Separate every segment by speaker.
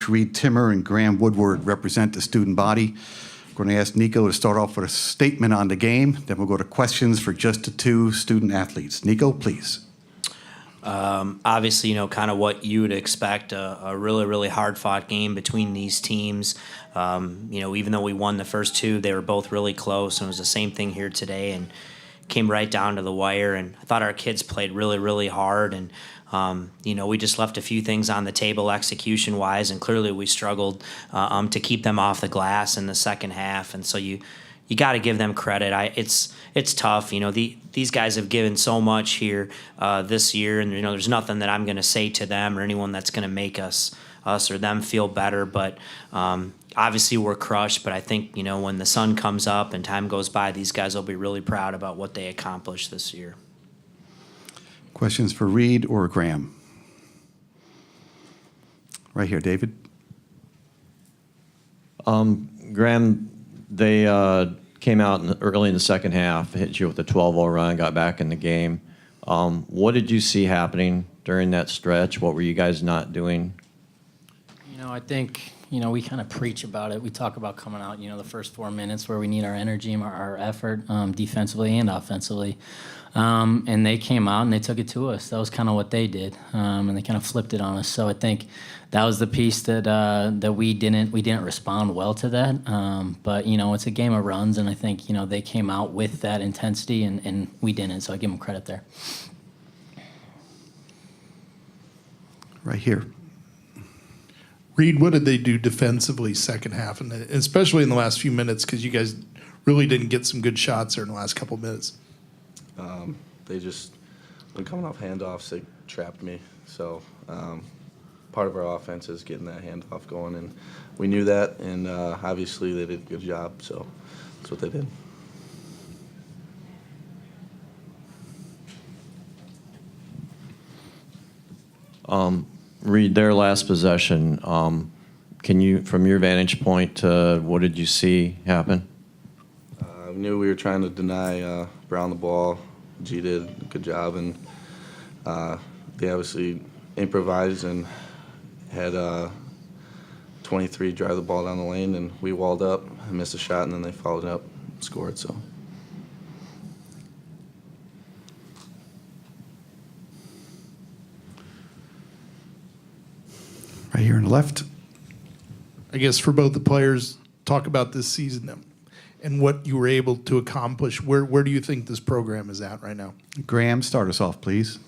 Speaker 1: Coach Reed Timmer and Graham Woodward represent the student body. We're going to ask Nico to start off with a statement on the game. Then we'll go to questions for just the two student athletes. Nico, please.
Speaker 2: Obviously, kind of what you would expect, a really, really hard-fought game between these teams. Even though we won the first two, they were both really close, and it was the same thing here today, and came right down to the wire. And I thought our kids played really, really hard, and we just left a few things on the table execution-wise, and clearly we struggled to keep them off the glass in the second half. And so you got to give them credit. It's tough. These guys have given so much here this year, and there's nothing that I'm going to say to them or anyone that's going to make us or them feel better. But obviously we're crushed. But I think when the sun comes up and time goes by, these guys will be really proud about what they accomplished this year.
Speaker 1: Questions for Reed or Graham? Right here, David.
Speaker 3: Graham, they came out early in the second half, hit you with a 12-0 run, got back in the game. What did you see happening during that stretch? What were you guys not doing?
Speaker 4: I think, we kind of preach about it. We talk about coming out, the first 4 minutes where we need our energy and our effort defensively and offensively. And they came out and they took it to us. That was kind of what they did, and they kind of flipped it on us. So I think that was the piece that we didn't respond well to that. But it's a game of runs, and I think they came out with that intensity, and we didn't. So I give them credit there.
Speaker 1: Right here.
Speaker 5: Reed, what did they do defensively second half, and especially in the last few minutes, because you guys really didn't get some good shots there in the last couple of minutes?
Speaker 6: They just, when coming off handoffs, they trapped me. So part of our offense is getting that handoff going, and we knew that, and obviously they did a good job, so that's what they did.
Speaker 3: Reed, their last possession, can you, from your vantage point, what did you see happen?
Speaker 6: We knew we were trying to deny Brown the ball. G did a good job, and they obviously improvised and had 23 drive the ball down the lane, and we walled up and missed a shot, and then they followed up and scored. So.
Speaker 1: Right here on the left.
Speaker 5: I guess for both the players, talk about this season and what you were able to accomplish. Where do you think this program is at right now?
Speaker 1: Graham, start us off, please.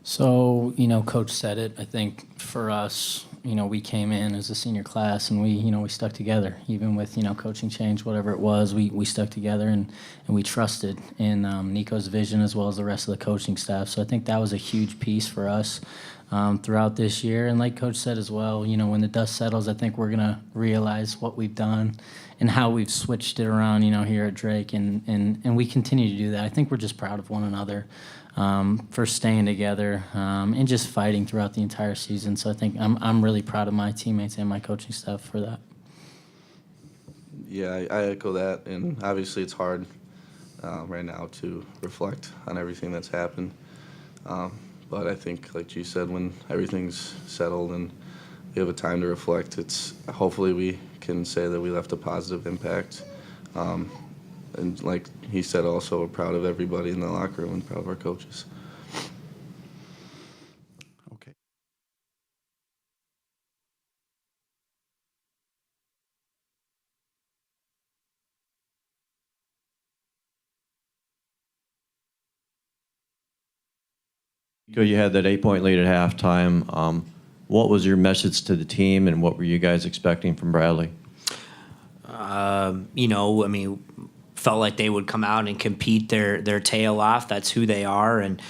Speaker 4: So, Coach said it. I think for us, we came in as a senior class and we stuck together. Even with, coaching change, whatever it was, we stuck together and we trusted in Nico's vision as well as the rest of the coaching staff. So I think that was a huge piece for us throughout this year. And like Coach said as well, when the dust settles, I think we're going to realize what we've done and how we've switched it around, here at Drake. And we continue to do that. I think we're just proud of one another for staying together and just fighting throughout the entire season. So I think I'm really proud of my teammates and my coaching staff for that.
Speaker 6: Yeah, I echo that, and obviously it's hard right now to reflect on everything that's happened. But I think, like you said, when everything's settled and we have a time to reflect, hopefully we can say that we left a positive impact. And like he said also, we're proud of everybody in the locker room and proud of our coaches.
Speaker 1: Okay.
Speaker 3: You had that 8-point lead at halftime. What was your message to the team, and what were you guys expecting from Bradley?
Speaker 2: Felt like they would come out and compete their tail off. That's who they are, and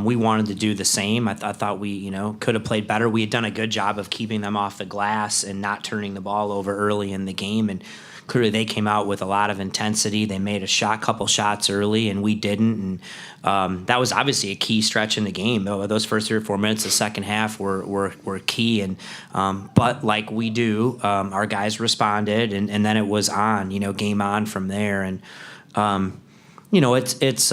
Speaker 2: we wanted to do the same. I thought we, could have played better. We had done a good job of keeping them off the glass and not turning the ball over early in the game, and clearly they came out with a lot of intensity. They made a couple shots early, and we didn't. And that was obviously a key stretch in the game. Those first 3 or 4 minutes of the second half were key. And but like we do, our guys responded, and then it was on. Game on from there. And it's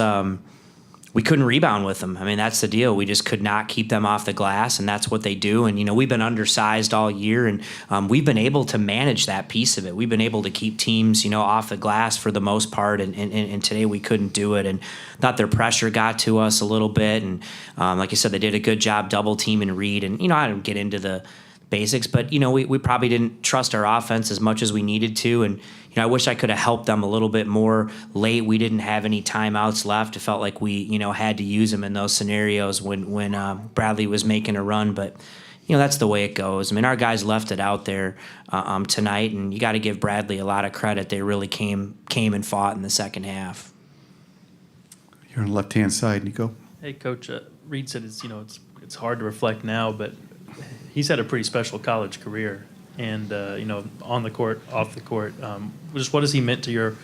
Speaker 2: we couldn't rebound with them. I mean, that's the deal. We just could not keep them off the glass, and that's what they do. And, we've been undersized all year, and we've been able to manage that piece of it. We've been able to keep teams, off the glass for the most part, and today we couldn't do it. And thought their pressure got to us a little bit. And like I said, they did a good job double teaming Reed. And, I don't get into the basics, but, we probably didn't trust our offense as much as we needed to. And, I wish I could have helped them a little bit more late. We didn't have any timeouts left. It felt like we, had to use them in those scenarios when Bradley was making a run. But, that's the way it goes. I mean, our guys left it out there tonight, and you got to give Bradley a lot of credit. They really came and fought in the second half.
Speaker 1: Here on the left-hand side, Nico.
Speaker 7: Hey, Coach. Reed said it's hard to reflect now, but he's had a pretty special college career, and on the court, off the court. Just what has he meant to your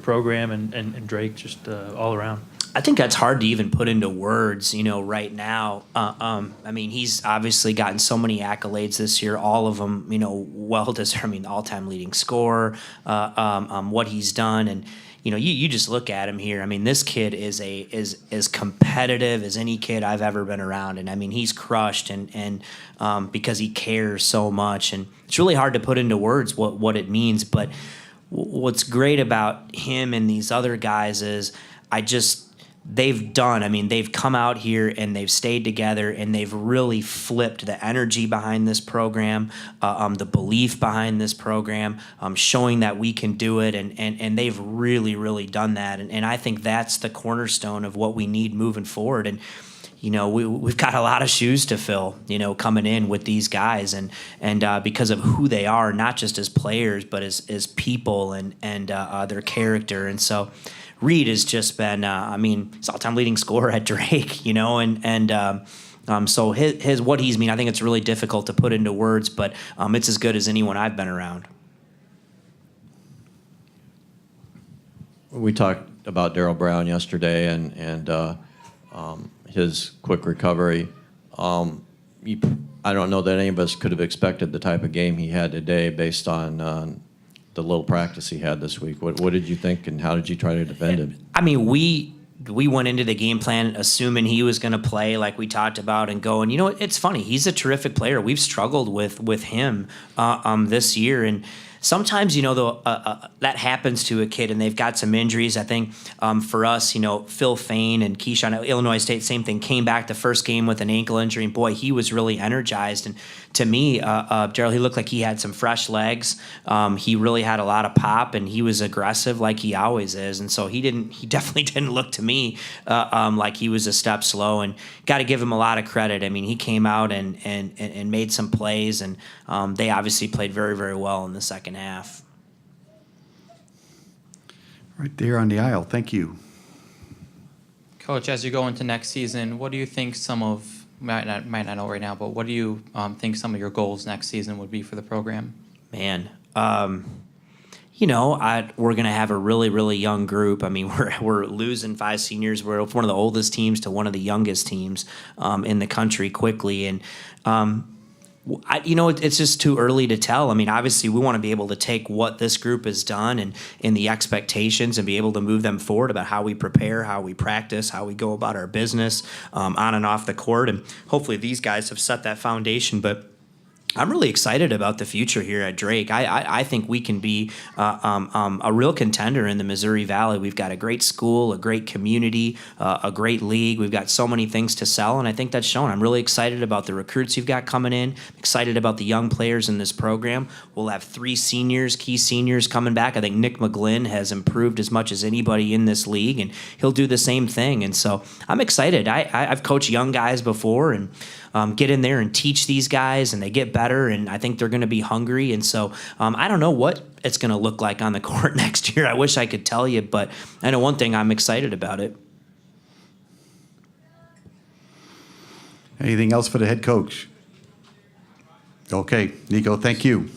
Speaker 7: program and Drake just all around?
Speaker 2: I think that's hard to even put into words, right now. I mean, he's obviously gotten so many accolades this year, all of them, well deserved. I mean, all-time leading scorer, what he's done, and you just look at him here. I mean, this kid is as competitive as any kid I've ever been around, and I mean, he's crushed, and because he cares so much, and it's really hard to put into words what it means. But what's great about him and these other guys is they've come out here and they've stayed together, and they've really flipped the energy behind this program, the belief behind this program, showing that we can do it, and they've really, really done that. And I think that's the cornerstone of what we need moving forward. And, we've got a lot of shoes to fill, coming in with these guys, and because of who they are, not just as players, but as people and their character. And so Reed has just been, he's all-time leading scorer at Drake, so his what he's mean, I think it's really difficult to put into words, but it's as good as anyone I've been around.
Speaker 3: We talked about Daryl Brown yesterday and his quick recovery. I don't know that any of us could have expected the type of game he had today based on the little practice he had this week. What did you think, and how did you try to defend him?
Speaker 2: I mean, we went into the game plan assuming he was going to play like we talked about and go. And, it's funny. He's a terrific player. We've struggled with him this year. And sometimes, that happens to a kid and they've got some injuries. I think for us, Phil Fain and Keyshawn at Illinois State, same thing, came back the first game with an ankle injury. And, boy, he was really energized. And to me, Daryl, he looked like he had some fresh legs. He really had a lot of pop, and he was aggressive like he always is. And so he definitely didn't look to me like he was a step slow. And got to give him a lot of credit. I mean, he came out and made some plays, and they obviously played very, very well in the second half.
Speaker 1: Right there on the aisle. Thank you.
Speaker 8: Coach, as you go into next season, what do you think might not know right now, but what do you think some of your goals next season would be for the program?
Speaker 2: Man, we're going to have a really, really young group. I mean, we're losing 5 seniors. We're one of the oldest teams to one of the youngest teams in the country quickly. And, it's just too early to tell. I mean, obviously, we want to be able to take what this group has done and the expectations and be able to move them forward about how we prepare, how we practice, how we go about our business on and off the court. And hopefully these guys have set that foundation. But I'm really excited about the future here at Drake. I think we can be a real contender in the Missouri Valley. We've got a great school, a great community, a great league. We've got so many things to sell, and I think that's shown. I'm really excited about the recruits you've got coming in. I'm excited about the young players in this program. We'll have 3 key seniors coming back. I think Nick McGlynn has improved as much as anybody in this league, and he'll do the same thing. And so I'm excited. I've coached young guys before, and get in there and teach these guys, and they get better, and I think they're going to be hungry. And so I don't know what it's going to look like on the court next year. I wish I could tell you, but I know one thing, I'm excited about it.
Speaker 1: Anything else for the head coach? Okay, Nico, thank you.